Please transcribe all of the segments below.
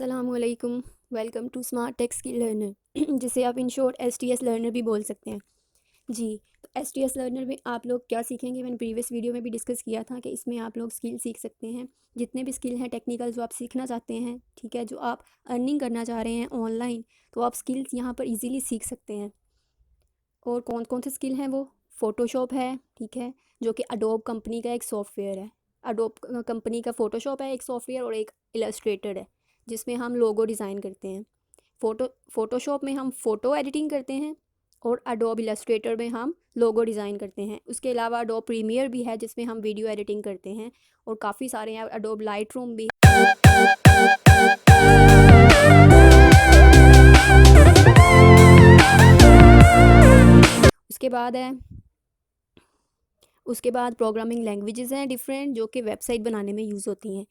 अस्सलामुअलैकुम। Welcome to Smart Tech Skill Learner जिसे आप इन शॉर्ट एसटीएस लर्नर भी बोल सकते हैं। जी, तो एसटीएस लर्नर में आप लोग क्या सीखेंगे, मैंने प्रीवियस वीडियो में भी डिस्कस किया था कि इसमें आप लोग स्किल सीख सकते हैं। जितने भी स्किल हैं टेक्निकल जो आप सीखना चाहते हैं, ठीक है, जो आप अर्निंग करना चाह रहे हैं ऑनलाइन, तो आप स्किल्स यहाँ पर ईज़िली सीख सकते हैं। और कौन कौन से स्किल हैं वो? फ़ोटोशॉप है, ठीक है, जो कि अडोब कंपनी का एक सॉफ्टवेयर है। अडोब कंपनी का फ़ोटोशॉप है एक सॉफ्टवेयर, और एक इलस्ट्रेटर है जिसमें हम लोगो डिज़ाइन करते हैं। फ़ोटोशॉप में हम फ़ोटो एडिटिंग करते हैं, और अडोब इलस्ट्रेटर में हम लोगो डिज़ाइन करते हैं। उसके अलावा अडोब प्रीमियर भी है जिसमें हम वीडियो एडिटिंग करते हैं, और काफ़ी सारे हैं, अडोब लाइट रूम भी। उसके बाद है उसके बाद प्रोग्रामिंग लैंग्वेजेस हैं डिफरेंट, जो कि वेबसाइट बनाने में यूज़ होती हैं।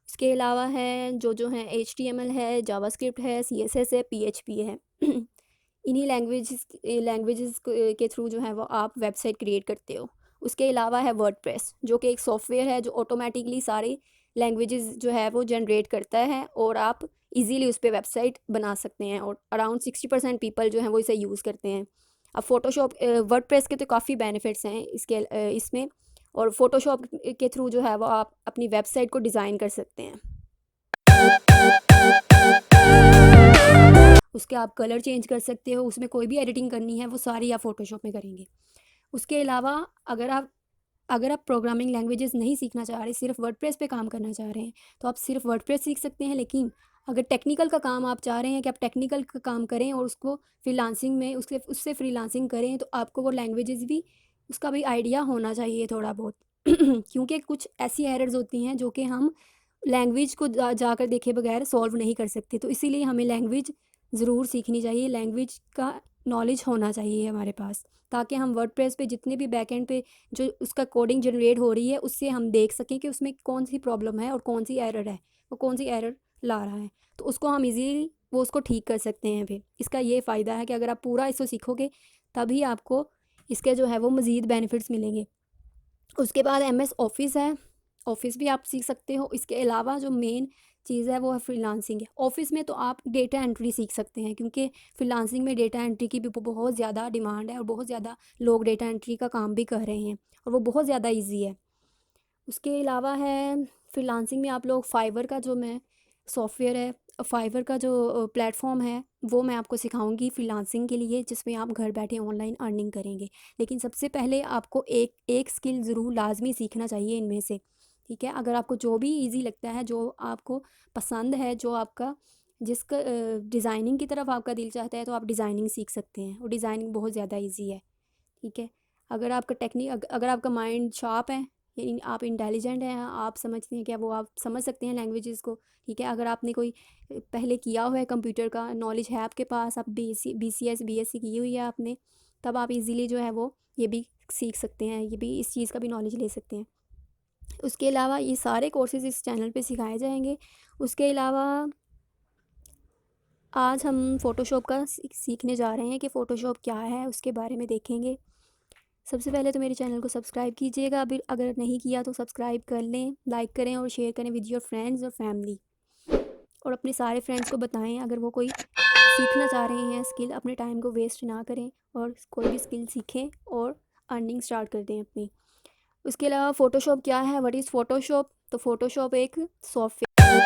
उसके अलावा है जो हैं HTML है, जावास्क्रिप्ट है, CSS है, PHP है। इन्हीं लैंग्वेजेस के थ्रू जो है वो आप वेबसाइट क्रिएट करते हो। उसके अलावा है वर्डप्रेस, जो कि एक सॉफ्टवेयर है जो ऑटोमेटिकली सारी लैंग्वेजेस जो है वो जनरेट करता है, और आप इजीली उस पर वेबसाइट बना सकते हैं। और अराउंड 60% पीपल जो हैं वो इसे यूज़ करते हैं। अब फ़ोटोशॉप वर्डप्रेस के तो काफ़ी बेनिफिट्स हैं इसमें, और फ़ोटोशॉप के थ्रू जो है वो आप अपनी वेबसाइट को डिज़ाइन कर सकते हैं। उसके आप कलर चेंज कर सकते हो, उसमें कोई भी एडिटिंग करनी है वो सारी आप फ़ोटोशॉप में करेंगे। उसके अलावा अगर आप प्रोग्रामिंग लैंग्वेजेस नहीं सीखना चाह रहे, सिर्फ वर्डप्रेस पे काम करना चाह रहे हैं, तो आप सिर्फ वर्डप्रेस सीख सकते हैं। लेकिन अगर टेक्निकल का काम आप चाह रहे हैं कि आप टेक्निकल का काम करें और उसको फ्रीलांसिंग में उससे फ्रीलांसिंग करें, तो आपको वो लैंग्वेजेस भी, उसका भी आइडिया होना चाहिए थोड़ा बहुत। क्योंकि कुछ ऐसी एरर्स होती हैं जो कि हम लैंग्वेज को जाकर देखे बगैर सॉल्व नहीं कर सकते, तो इसीलिए हमें लैंग्वेज ज़रूर सीखनी चाहिए। लैंग्वेज का नॉलेज होना चाहिए हमारे पास, ताकि हम वर्डप्रेस पे जितने भी बैकएंड पे जो उसका कोडिंग जनरेट हो रही है, उससे हम देख सकें कि उसमें कौन सी प्रॉब्लम है और कौन सी एरर है, वो कौन सी एरर ला रहा है, तो उसको हम इजीली वो उसको ठीक कर सकते हैं। फिर इसका ये फ़ायदा है कि अगर आप पूरा इसको सीखोगे, तभी आपको इसके जो है वो मज़ीद बेनिफिट्स मिलेंगे। उसके बाद MS ऑफ़िस है, ऑफ़िस भी आप सीख सकते हो। इसके अलावा जो मेन चीज़ है वो है फ्रीलांसिंग है। ऑफ़िस में तो आप डेटा एंट्री सीख सकते हैं, क्योंकि फ्रीलांसिंग में डेटा एंट्री की भी बहुत ज़्यादा डिमांड है, और बहुत ज़्यादा लोग डेटा एंट्री का काम भी कर रहे हैं, और वो बहुत ज़्यादा ईजी है। उसके अलावा है फ्रीलांसिंग में आप लोग फाइवर का जो मैं सॉफ्टवेयर है, फाइवर का जो प्लेटफॉर्म है, वो मैं आपको सिखाऊंगी फ्रीलांसिंग के लिए, जिसमें आप घर बैठे ऑनलाइन अर्निंग करेंगे। लेकिन सबसे पहले आपको एक एक स्किल ज़रूर लाजमी सीखना चाहिए इनमें से, ठीक है। अगर आपको जो भी इजी लगता है, जो आपको पसंद है, जो आपका जिसका डिज़ाइनिंग की तरफ आपका दिल चाहता है, तो आप डिज़ाइनिंग सीख सकते हैं, और डिज़ाइनिंग बहुत ज़्यादा ईजी है, ठीक है। अगर आपका माइंड शार्प है, यानी आप इंटेलिजेंट हैं, आप समझते हैं क्या, वो आप समझ सकते हैं लैंग्वेजेस को, ठीक है। अगर आपने कोई पहले किया हुआ है, कंप्यूटर का नॉलेज है आपके पास, आप BCS BSc की हुई है आपने, तब आप इजीली जो है वो ये भी सीख सकते हैं, ये भी इस चीज़ का भी नॉलेज ले सकते हैं। उसके अलावा ये सारे कोर्सेज इस चैनल पे सिखाए जाएंगे। उसके अलावा आज हम फ़ोटोशॉप का सीखने जा रहे हैं कि फ़ोटोशॉप क्या है, उसके बारे में देखेंगे। सबसे पहले तो मेरे चैनल को सब्सक्राइब कीजिएगा, अभी अगर नहीं किया तो सब्सक्राइब कर लें, लाइक करें और शेयर करें विद योर फ्रेंड्स और फैमिली, और अपने सारे फ्रेंड्स को बताएं अगर वो कोई सीखना चाह रहे हैं स्किल। अपने टाइम को वेस्ट ना करें, और कोई भी स्किल सीखें और अर्निंग स्टार्ट कर दें अपनी। उसके अलावा फ़ोटोशॉप क्या है, व्हाट इज़ फ़ोटोशॉप? तो फ़ोटोशॉप एक सॉफ्टवेयर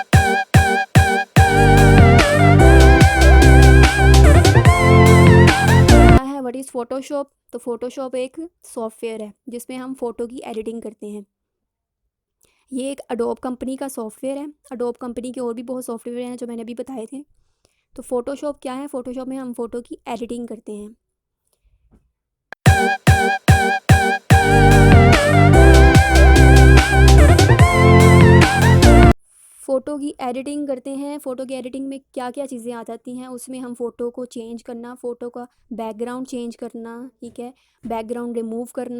है। What is Photoshop? तो फ़ोटोशॉप एक सॉफ्टवेयर है जिसमें हम फ़ोटो की एडिटिंग करते हैं। ये एक अडोब कंपनी का सॉफ्टवेयर है। अडोब कंपनी के और भी बहुत सॉफ्टवेयर हैं जो मैंने अभी बताए थे। तो फ़ोटोशॉप क्या है? फ़ोटोशॉप में हम फ़ोटो की एडिटिंग करते हैं। फ़ोटो की एडिटिंग करते हैं। फ़ोटो की एडिटिंग में क्या क्या चीज़ें आ जाती हैं, उसमें हम फ़ोटो को चेंज करना, फ़ोटो का बैकग्राउंड चेंज करना, ठीक है, बैकग्राउंड रिमूव करना,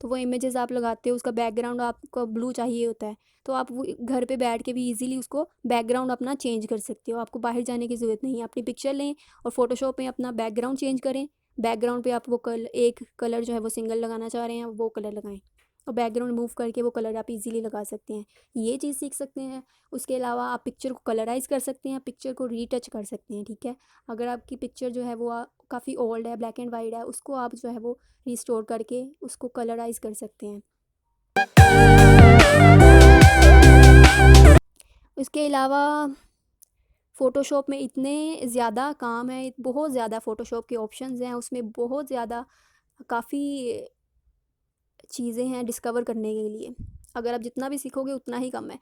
तो वो इमेजेस आप लगाते हो, उसका बैकग्राउंड आपको ब्लू चाहिए होता है, तो आप वो घर पे बैठ के भी इजीली उसको बैकग्राउंड अपना चेंज कर सकते हो। आपको बाहर जाने की ज़रूरत नहीं है। अपनी पिक्चर लें और फ़ोटोशॉप में अपना बैकग्राउंड चेंज करें। बैकग्राउंड पे आप वो एक कलर जो है वो सिंगल लगाना चाह रहे हैं, वो कलर लगाएं, और बैकग्राउंड मूव करके वो कलर आप इजीली लगा सकते हैं, ये चीज़ सीख सकते हैं। उसके अलावा आप पिक्चर को कलराइज़ कर सकते हैं, पिक्चर को रीटच कर सकते हैं, ठीक है। अगर आपकी पिक्चर जो है वो काफ़ी ओल्ड है, ब्लैक एंड वाइट है, उसको आप जो है वो रिस्टोर करके उसको कलराइज़ कर सकते हैं। इसके अलावा फ़ोटोशॉप में इतने ज़्यादा काम है, बहुत ज़्यादा फ़ोटोशॉप के ऑप्शंस हैं, उसमें बहुत ज़्यादा काफ़ी चीज़ें हैं डिस्कवर करने के लिए। अगर आप जितना भी सीखोगे उतना ही कम है।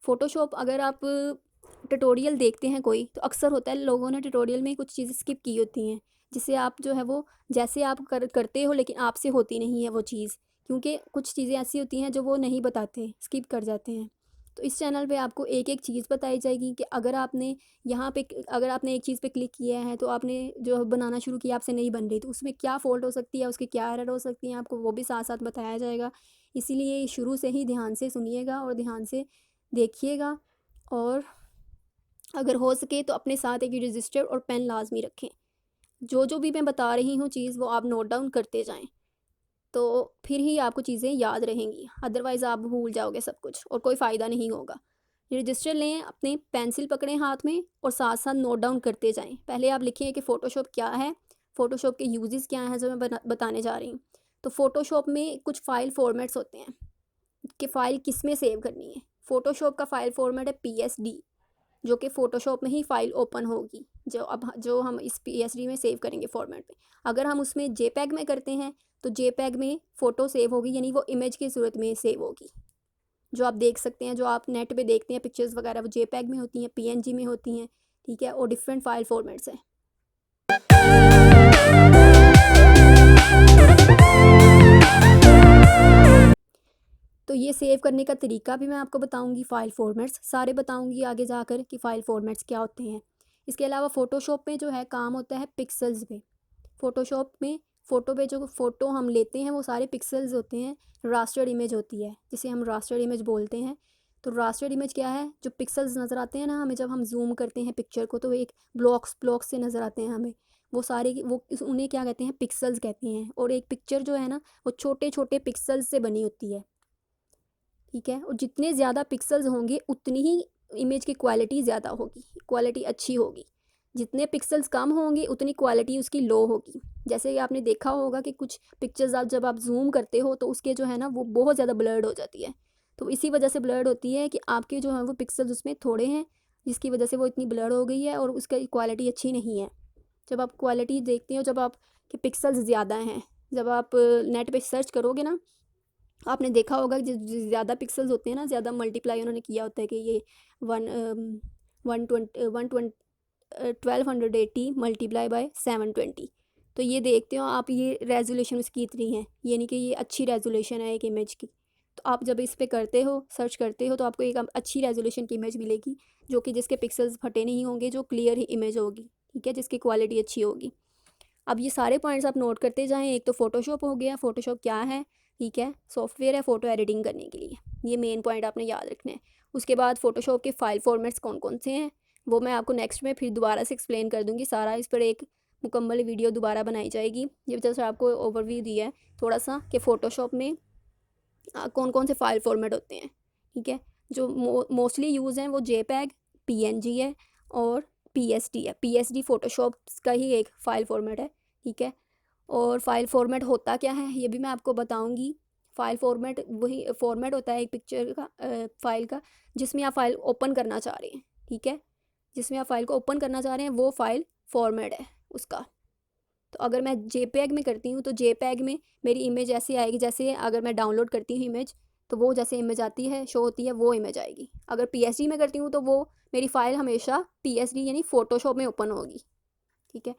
फ़ोटोशॉप अगर आप ट्यूटोरियल देखते हैं कोई, तो अक्सर होता है लोगों ने ट्यूटोरियल में कुछ चीज़ें स्किप की होती हैं, जिससे आप जो है वो जैसे आप करते हो लेकिन आपसे होती नहीं है वो चीज़, क्योंकि कुछ चीज़ें ऐसी होती हैं जो वो नहीं बताते, स्किप कर जाते हैं। तो इस चैनल पे आपको एक-एक चीज़ बताई जाएगी कि अगर आपने एक चीज़ पे क्लिक किया है तो आपने जो बनाना शुरू किया आपसे नहीं बन रही, तो उसमें क्या फ़ॉल्ट हो सकती है, उसकी क्या एरर हो सकती है, आपको वो भी साथ-साथ बताया जाएगा। इसीलिए शुरू से ही ध्यान से सुनिएगा और ध्यान से देखिएगा, और अगर हो सके तो अपने साथ एक रजिस्टर और पेन लाज़मी रखें। जो भी मैं बता रही हूँ चीज़ वो आप नोट डाउन करते जाएँ, तो फिर ही आपको चीज़ें याद रहेंगी, अदरवाइज़ आप भूल जाओगे सब कुछ और कोई फ़ायदा नहीं होगा। रजिस्टर लें, अपने पेंसिल पकड़ें हाथ में और साथ-साथ नोट डाउन करते जाएँ। पहले आप लिखिए कि फ़ोटोशॉप क्या है, फ़ोटोशॉप के यूज़ेज़ क्या हैं जो मैं बताने जा रही हूँ। तो फ़ोटोशॉप में कुछ फ़ाइल फ़ॉर्मेट्स होते हैं कि फ़ाइल किस में सेव करनी है। फ़ोटोशॉप का फ़ाइल फ़ॉर्मेट है पीएसडी, जो कि फ़ोटोशॉप में ही फ़ाइल ओपन होगी, जो हम इस पीएसडी में सेव करेंगे फ़ॉर्मेट में। अगर हम उसमें जेपीईजी में करते हैं तो जेपीईजी में फ़ोटो सेव होगी, यानी वो इमेज की सूरत में सेव होगी। जो आप देख सकते हैं, जो आप नेट पे देखते हैं पिक्चर्स वगैरह, वो जेपीईजी में होती हैं, पीएनजी में होती हैं, ठीक है, और डिफरेंट फ़ाइल फ़ॉर्मेट्स हैं। तो ये सेव करने का तरीका भी मैं आपको बताऊंगी, फ़ाइल फ़ॉर्मेट्स सारे बताऊंगी आगे जाकर कि फ़ाइल फ़ॉर्मेट्स क्या होते हैं। इसके अलावा फ़ोटोशॉप में जो है काम होता है पिक्सल्स पे। फ़ोटोशॉप में फ़ोटो पे जो फ़ोटो हम लेते हैं वो सारे पिक्सल्स होते हैं, रास्टर इमेज होती है जिसे हम रास्टर इमेज बोलते हैं। तो रास्टर इमेज क्या है, जो पिक्सल्स नज़र आते हैं ना हमें जब हम जूम करते हैं पिक्चर को, तो एक ब्लॉक्स से नज़र आते हैं हमें, वो सारे उन्हें क्या कहते हैं, पिक्सल्स कहते हैं। और एक पिक्चर जो है ना वो छोटे छोटे पिक्सल्स से बनी होती है, ठीक है। और जितने ज़्यादा पिक्सल्स होंगे उतनी ही इमेज की क्वालिटी ज़्यादा होगी, क्वालिटी अच्छी होगी। जितने पिक्सल्स कम होंगे उतनी क्वालिटी उसकी लो होगी। जैसे कि आपने देखा होगा कि कुछ पिक्चर्स जब आप जूम करते हो तो उसके जो है ना वो बहुत ज़्यादा ब्लर्ड हो जाती है। तो इसी वजह से ब्लर्ड होती है कि आपके जो है वो पिक्सल्स उसमें थोड़े हैं, जिसकी वजह से वो इतनी ब्लर्ड हो गई है और उसका क्वालिटी अच्छी नहीं है। जब आप क्वालिटी देखते हो, जब आपके पिक्सल्स ज़्यादा हैं, जब आप नेट पे सर्च करोगे ना, आपने देखा होगा कि ज़्यादा पिक्सल्स होते हैं ना, ज़्यादा मल्टीप्लाई उन्होंने किया होता है कि ये वन 1280 मल्टीप्लाई बाय 720। तो ये देखते हो आप, ये रेजोल्यूशन उसकी इतनी है, यानी कि ये अच्छी रेजोल्यूशन है एक इमेज की। तो आप जब इस पे करते हो, सर्च करते हो, तो आपको एक अच्छी रेजोल्यूशन की इमेज मिलेगी, जो कि जिसके पिक्सल्स फटे नहीं होंगे, जो क्लियर ही इमेज होगी, ठीक है, जिसकी क्वालिटी अच्छी होगी। अब ये सारे पॉइंट्स आप नोट करते जाएं। एक तो फ़ोटोशॉप हो गया, फ़ोटोशॉप क्या है, ठीक है, सॉफ्टवेयर है फ़ोटो एडिटिंग करने के लिए, ये मेन पॉइंट आपने याद रखना है। उसके बाद फ़ोटोशॉप के फ़ाइल फॉर्मेट्स कौन कौन से हैं वो मैं आपको नेक्स्ट में फिर दोबारा से एक्सप्लेन कर दूँगी सारा, इस पर एक मुकम्मल वीडियो दोबारा बनाई जाएगी। ये जैसे आपको ओवरव्यू दिया है थोड़ा सा कि फ़ोटोशॉप में कौन कौन से फ़ाइल फॉर्मेट होते हैं, ठीक है। जो मोस्टली यूज़ हैं वो जेपैग, पीएनजी है और पीएसडी है। पीएसडी फ़ोटोशॉप का ही एक फ़ाइल फॉर्मेट है, ठीक है। और फ़ाइल फॉर्मेट होता क्या है ये भी मैं आपको बताऊंगी। फ़ाइल फॉर्मेट वही फॉर्मेट होता है एक पिक्चर का, फ़ाइल का, जिसमें आप फ़ाइल ओपन करना चाह रहे हैं, ठीक है, जिसमें आप फ़ाइल को ओपन करना चाह रहे हैं वो फ़ाइल फॉर्मेट है उसका। तो अगर मैं जेपीईजी में करती हूँ तो जेपीईजी में मेरी इमेज ऐसी आएगी, जैसे अगर मैं डाउनलोड करती हूँ इमेज तो वो जैसे इमेज आती है, शो होती है, वो इमेज आएगी। अगर पीएसडी में करती हूँ तो वो मेरी फ़ाइल हमेशा पीएसडी यानी फ़ोटोशॉप में ओपन होगी, ठीक है।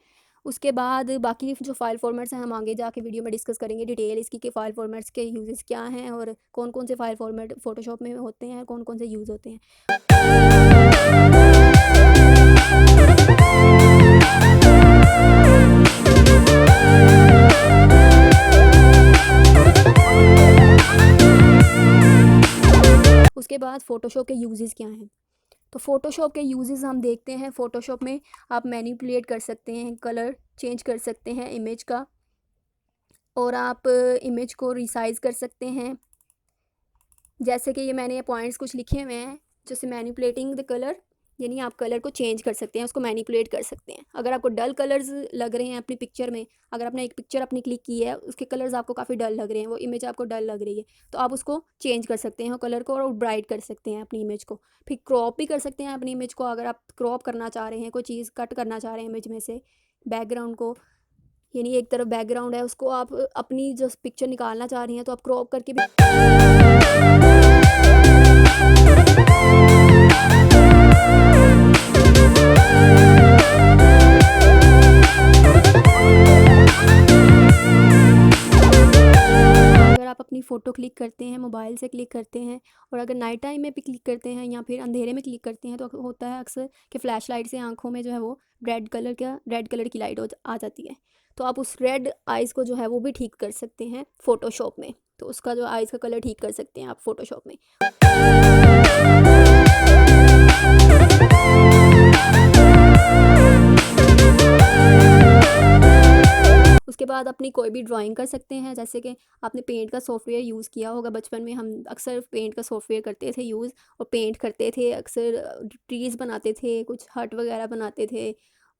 उसके बाद बाकी जो फ़ाइल फॉर्मेट्स हैं हम आगे जाके वीडियो में डिस्कस करेंगे डिटेल इसकी कि फ़ाइल फॉर्मेट्स के यूजेस क्या हैं और कौन कौन से फ़ाइल फॉर्मेट फ़ोटोशॉप में होते हैं, कौन कौन से यूज़ होते हैं। उसके बाद फ़ोटोशॉप के यूजेस क्या हैं। तो फ़ोटोशॉप के यूजेस हम देखते हैं। फ़ोटोशॉप में आप मैनिपुलेट कर सकते हैं, कलर चेंज कर सकते हैं इमेज का, और आप इमेज को रिसाइज़ कर सकते हैं, जैसे कि ये मैंने पॉइंट्स कुछ लिखे हुए हैं, जैसे मैनिपुलेटिंग द कलर, यानी आप कलर को चेंज कर सकते हैं, उसको मैनिपुलेट कर सकते हैं। अगर आपको डल कलर्स लग रहे हैं अपनी पिक्चर में, अगर आपने एक पिक्चर अपनी क्लिक की है, उसके कलर्स आपको काफ़ी डल लग रहे हैं, वो इमेज आपको डल लग रही है, तो आप उसको चेंज कर सकते हैं कलर को, और ब्राइट कर सकते हैं अपनी इमेज को। फिर क्रॉप भी कर सकते हैं अपनी इमेज को, अगर आप क्रॉप करना चाह रहे हैं, कोई चीज़ कट करना चाह रहे हैं इमेज में से, बैकग्राउंड को, यानी एक तरफ बैकग्राउंड है, उसको आप अपनी जो पिक्चर निकालना चाह रही हैं, तो आप क्रॉप करके भी अगर आप अपनी फ़ोटो क्लिक करते हैं, मोबाइल से क्लिक करते हैं, और अगर नाइट टाइम में भी क्लिक करते हैं या फिर अंधेरे में क्लिक करते हैं, तो होता है अक्सर कि फ़्लैश लाइट से आँखों में जो है वो रेड कलर की लाइट आ जाती है। तो आप उस रेड आइज़ को जो है वो भी ठीक कर सकते हैं फ़ोटोशॉप में। तो उसका जो आइज़ का कलर ठीक कर सकते हैं आप फ़ोटोशॉप में। उसके बाद अपनी कोई भी ड्राइंग कर सकते हैं, जैसे कि आपने पेंट का सॉफ्टवेयर यूज़ किया होगा। बचपन में हम अक्सर पेंट का सॉफ्टवेयर करते थे यूज़, और पेंट करते थे, अक्सर ट्रीज़ बनाते थे, कुछ हट वगैरह बनाते थे,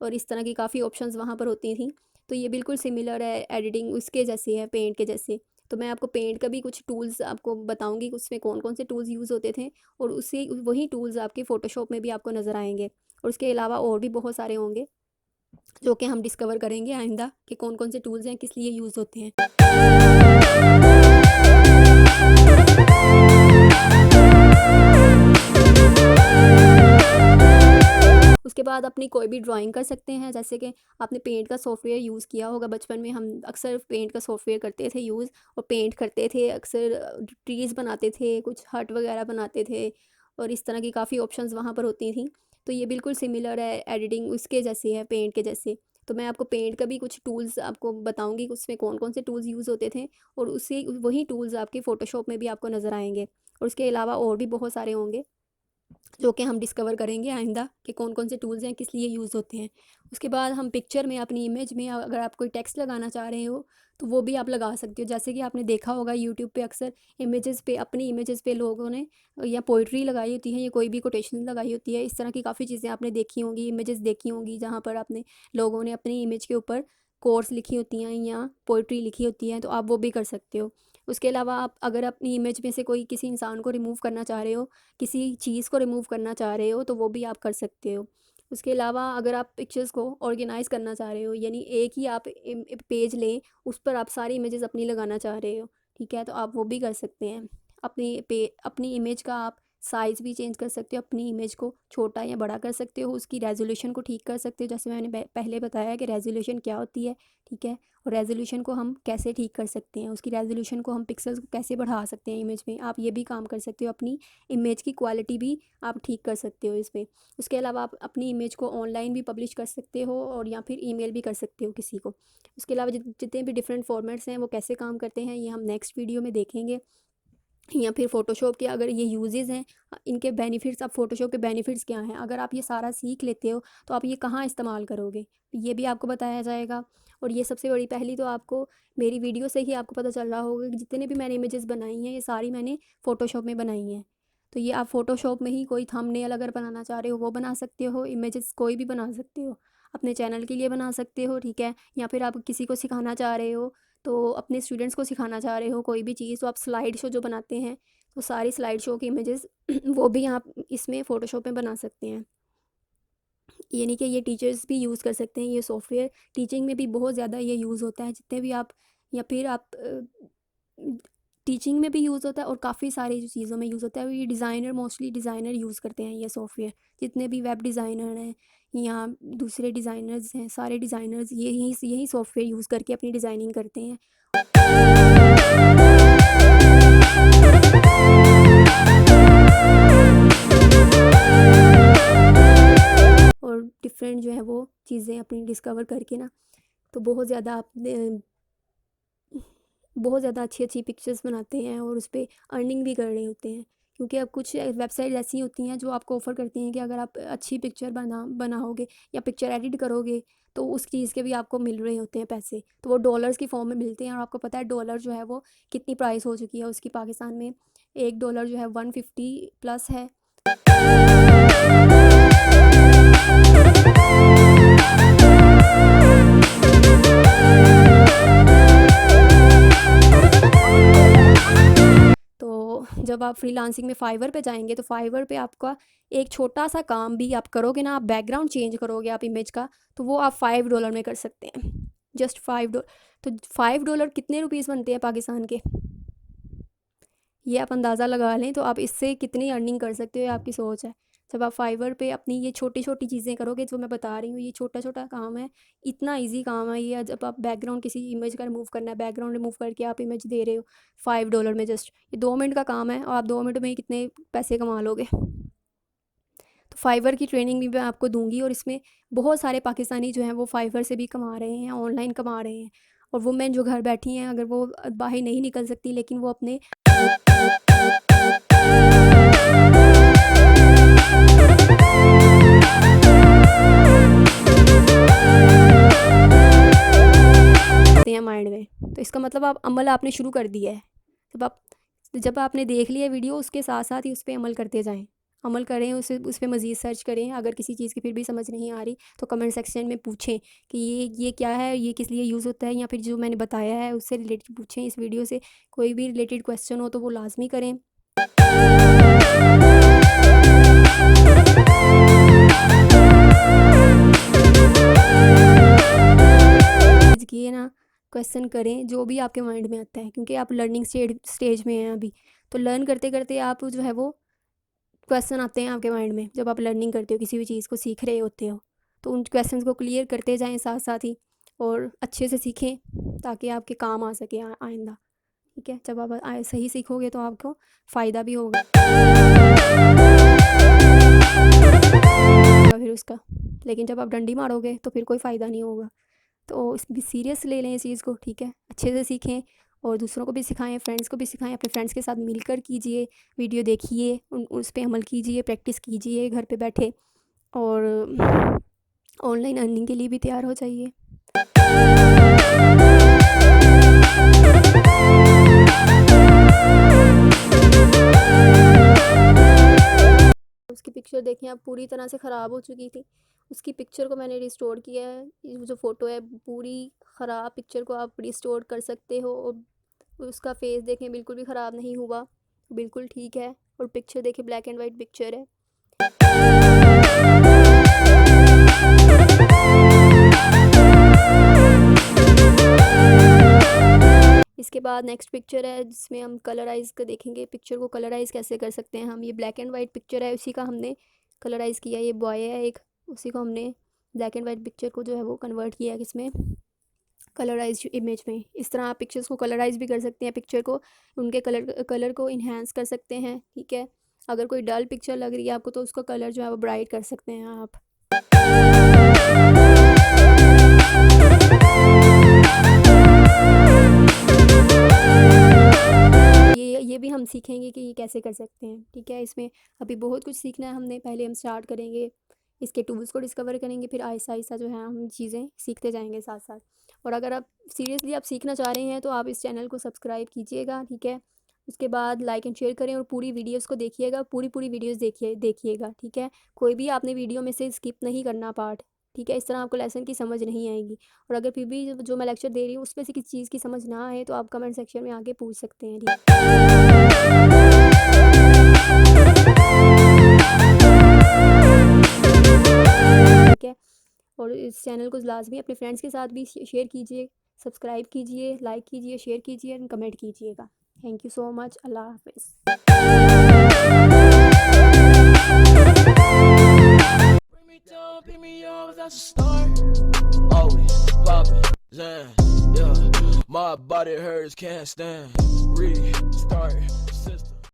और इस तरह की काफ़ी ऑप्शंस वहाँ पर होती थी। तो ये बिल्कुल सिमिलर है, एडिटिंग उसके जैसी है, पेंट के जैसे। तो मैं आपको पेंट का भी कुछ टूल्स आपको बताऊंगी, उसमें कौन कौन से टूल्स यूज़ होते थे, और उसी वही टूल्स आपके फ़ोटोशॉप में भी आपको नज़र आएंगे। और उसके अलावा और भी बहुत सारे होंगे जो कि हम डिस्कवर करेंगे आइंदा, कि कौन कौन से टूल्स हैं, किस लिए यूज़ होते हैं। उसके बाद अपनी कोई भी ड्राइंग कर सकते हैं, जैसे कि आपने पेंट का सॉफ्टवेयर यूज़ किया होगा। बचपन में हम अक्सर पेंट का सॉफ्टवेयर करते थे यूज़, और पेंट करते थे, अक्सर ट्रीज़ बनाते थे, कुछ हट वगैरह बनाते थे, और इस तरह की काफ़ी ऑप्शंस वहाँ पर होती थी। तो ये बिल्कुल सिमिलर है, एडिटिंग उसके जैसी है, पेंट के जैसे। तो मैं आपको पेंट का भी कुछ टूल्स आपको बताऊंगी, उसमें कौन कौन से टूल्स यूज़ होते थे, और उसी वही टूल्स आपके फ़ोटोशॉप में भी आपको नज़र आएंगे। और उसके अलावा और भी बहुत सारे होंगे जो कि हम डिस्कवर करेंगे आइंदा, कि कौन कौन से टूल्स हैं, किस लिए यूज़ होते हैं। उसके बाद हम पिक्चर में, अपनी इमेज में अगर आप कोई टेक्स्ट लगाना चाह रहे हो, तो वो भी आप लगा सकते हो। जैसे कि आपने देखा होगा यूट्यूब पे अक्सर इमेजेस पे, अपनी इमेजेस पे लोगों ने या पोइट्री लगाई होती है, या कोई भी कोटेशन लगाई होती है। इस तरह की काफ़ी चीज़ें आपने देखी होंगी, इमेजेस देखी होंगी, जहाँ पर आपने लोगों ने अपनी इमेज के ऊपर कोर्स लिखी होती हैं या पोइट्री लिखी होती हैं, तो आप वो भी कर सकते हो। उसके अलावा आप अगर अपनी इमेज में से कोई किसी इंसान को रिमूव करना चाह रहे हो, किसी चीज़ को रिमूव करना चाह रहे हो, तो वो भी आप कर सकते हो। उसके अलावा अगर आप पिक्चर्स को ऑर्गेनाइज़ करना चाह रहे हो, यानी एक ही आप पेज लें, उस पर आप सारी इमेजेस अपनी लगाना चाह रहे हो, ठीक है, तो आप वो भी कर सकते हैं। अपनी इमेज का आप साइज़ भी चेंज कर सकते हो, अपनी इमेज को छोटा या बड़ा कर सकते हो, उसकी रेजोल्यूशन को ठीक कर सकते हो, जैसे मैंने पहले बताया कि रेजोल्यूशन क्या होती है, ठीक है। और रेजोल्यूशन को हम कैसे ठीक कर सकते हैं, उसकी रेजोल्यूशन को हम पिक्सल्स को कैसे बढ़ा सकते हैं इमेज में, आप ये भी काम कर सकते हो। अपनी इमेज की क्वालिटी भी आप ठीक कर सकते हो इस पे। उसके अलावा आप अपनी इमेज को ऑनलाइन भी पब्लिश कर सकते हो, और या फिर ईमेल भी कर सकते हो किसी को। उसके अलावा जितने भी डिफरेंट फॉर्मेट्स हैं वो कैसे काम करते हैं, ये हम नेक्स्ट वीडियो में देखेंगे। या फिर फ़ोटोशॉप के अगर ये यूजेस हैं, इनके बेनिफिट्स, अब फ़ोटोशॉप के बेनिफिट्स क्या हैं, अगर आप ये सारा सीख लेते हो, तो आप ये कहाँ इस्तेमाल करोगे, ये भी आपको बताया जाएगा। और ये सबसे बड़ी पहली तो आपको मेरी वीडियो से ही आपको पता चल रहा होगा कि जितने भी मैंने इमेजेस बनाई हैं, ये सारी मैंने फ़ोटोशॉप में बनाई हैं। तो ये आप फ़ोटोशॉप में ही कोई थंबनेल अगर बनाना चाह रहे हो वो बना सकते हो, इमेजेस कोई भी बना सकते हो, अपने चैनल के लिए बना सकते हो, ठीक है। या फिर आप किसी को सिखाना चाह रहे हो, तो अपने स्टूडेंट्स को सिखाना चाह रहे हो कोई भी चीज़, तो आप स्लाइड शो जो बनाते हैं, तो सारी स्लाइड शो की इमेजेस वो भी आप इसमें फ़ोटोशॉप में बना सकते हैं। यानी कि ये टीचर्स भी यूज़ कर सकते हैं ये सॉफ्टवेयर, टीचिंग में भी बहुत ज़्यादा ये यूज़ होता है, जितने भी आप, या फिर आप टीचिंग में भी यूज़ होता है, और काफ़ी सारी जो चीज़ों में यूज़ होता है। और ये डिज़ाइनर, मोस्टली डिज़ाइनर यूज़ करते हैं ये सॉफ्टवेयर, जितने भी वेब डिज़ाइनर हैं या दूसरे डिज़ाइनर्स हैं, सारे डिज़ाइनर्स यही सॉफ्टवेयर यूज़ करके अपनी डिज़ाइनिंग करते हैं। और डिफरेंट जो है वो चीज़ें अपनी डिस्कवर करके ना, तो बहुत ज़्यादा अच्छी अच्छी पिक्चर्स बनाते हैं, और उस पर अर्निंग भी कर रहे होते हैं, क्योंकि अब कुछ वेबसाइट ऐसी होती हैं जो आपको ऑफ़र करती हैं कि अगर आप अच्छी पिक्चर बनाओगे या पिक्चर एडिट करोगे तो उस चीज़ के भी आपको मिल रहे होते हैं पैसे, तो वो डॉलर्स की फॉर्म में मिलते हैं। और आपको पता है डॉलर जो है वो कितनी प्राइस हो चुकी है उसकी पाकिस्तान में, $1 जो है 150 प्लस है। तो जब आप फ्रीलांसिंग में फाइवर पे जाएंगे तो फाइवर पे आपका एक छोटा सा काम भी आप करोगे ना, आप बैकग्राउंड चेंज करोगे आप इमेज का, तो वो आप $5 में कर सकते हैं, जस्ट $5। तो $5 कितने रुपीस बनते हैं पाकिस्तान के, ये आप अंदाज़ा लगा लें। तो आप इससे कितनी अर्निंग कर सकते हो, ये आपकी सोच है। जब आप फाइवर पे अपनी ये छोटी छोटी चीज़ें करोगे जो मैं बता रही हूँ, ये छोटा छोटा काम है, इतना इजी काम है ये। जब आप बैकग्राउंड किसी इमेज का रिमूव करना है, बैकग्राउंड रिमूव करके आप इमेज दे रहे हो $5 में, जस्ट ये 2 मिनट का काम है और आप 2 मिनट में ही कितने पैसे कमा लोगे। तो फाइवर की ट्रेनिंग भी मैं आपको दूंगी और इसमें बहुत सारे पाकिस्तानी जो हैं वो फाइवर से भी कमा रहे हैं, ऑनलाइन कमा रहे हैं। और वुमेन जो घर बैठी हैं, अगर वो बाहर नहीं निकल सकती लेकिन वो अपने हैं माइंड में, तो इसका मतलब आप अमल आपने शुरू कर दिया है। जब आपने देख लिया वीडियो, उसके साथ साथ ही उस पर अमल करते जाएं, अमल करें, उस पर मज़ीद सर्च करें। अगर किसी चीज़ की फिर भी समझ नहीं आ रही तो कमेंट सेक्शन में पूछें कि ये क्या है, ये किस लिए यूज़ होता है, या फिर जो मैंने बताया है उससे रिलेटेड पूछें। इस वीडियो से कोई भी रिलेटेड क्वेश्चन हो तो वो लाजमी करें। किए ना, क्वेश्चन करें जो भी आपके माइंड में आता है, क्योंकि आप लर्निंग स्टेज में हैं अभी। तो लर्न करते करते आप जो है वो क्वेश्चन आते हैं आपके माइंड में। जब आप लर्निंग करते हो, किसी भी चीज़ को सीख रहे होते हो, तो उन क्वेश्चंस को क्लियर करते जाएं साथ साथ ही, और अच्छे से सीखें ताकि आपके काम आ सके आइंदा। ठीक है, जब आप सही सीखोगे तो आपको फ़ायदा भी होगा फिर उसका। लेकिन जब आप डंडी मारोगे तो फिर कोई फ़ायदा नहीं होगा। तो भी सीरियस ले लें इस चीज़ को, ठीक है, अच्छे से सीखें और दूसरों को भी सिखाएं, फ्रेंड्स को भी सिखाएं, अपने फ्रेंड्स के साथ मिलकर कीजिए, वीडियो देखिए, उस पर अमल कीजिए, प्रैक्टिस कीजिए घर पे बैठे, और ऑनलाइन अर्निंग के लिए भी तैयार हो जाइए। उसकी पिक्चर देखें, अब पूरी तरह से ख़राब हो चुकी थी। उसकी पिक्चर को मैंने रिस्टोर किया है। जो फ़ोटो है पूरी ख़राब पिक्चर को आप रिस्टोर कर सकते हो। और उसका फेस देखें, बिल्कुल भी ख़राब नहीं हुआ, बिल्कुल ठीक है। और पिक्चर देखें, ब्लैक एंड वाइट पिक्चर है। इसके बाद नेक्स्ट पिक्चर है जिसमें हम कलराइज़ का देखेंगे, पिक्चर को कलराइज़ कैसे कर सकते हैं हम। ये ब्लैक एंड वाइट पिक्चर है, उसी का हमने कलराइज़ किया। ये बॉय है एक, उसी को हमने ब्लैक एंड वाइट पिक्चर को जो है वो कन्वर्ट किया है किसमें, कलराइज इमेज में। इस तरह आप पिक्चर्स को कलराइज भी कर सकते हैं, पिक्चर को उनके कलर को इन्हेंस कर सकते हैं। ठीक है, अगर कोई डल पिक्चर लग रही है आपको तो उसका कलर जो है वो ब्राइट कर सकते हैं आप। ये भी हम सीखेंगे कि ये कैसे कर सकते हैं। ठीक है, इसमें अभी बहुत कुछ सीखना है हमने। पहले हम स्टार्ट करेंगे, इसके टूल्स को डिस्कवर करेंगे, फिर आहिस्ता आहिस्ता जो है हम चीज़ें सीखते जाएंगे साथ साथ। और अगर आप सीरियसली आप सीखना चाह रहे हैं तो आप इस चैनल को सब्सक्राइब कीजिएगा। ठीक है, उसके बाद लाइक एंड शेयर करें और पूरी वीडियोस को देखिएगा, पूरी वीडियोस देखिएगा। ठीक है, कोई भी आपने वीडियो में से स्किप नहीं करना पार्ट। ठीक है, इस तरह आपको लेसन की समझ नहीं आएगी। और अगर फिर भी जो मैं लेक्चर दे रही हूँ उसमें से किसी चीज़ की समझ ना आए तो आप कमेंट सेक्शन में आके पूछ सकते हैं। ठीक है, और इस चैनल को लाजमी अपने फ्रेंड्स के साथ भी शेयर कीजिए, सब्सक्राइब कीजिए, लाइक कीजिए, शेयर कीजिए और कमेंट कीजिएगा। Thank you so much. अल्लाह हाफिज़। Pick me up, that's a start. Always poppin', yeah. My body hurts, can't stand. Restart system.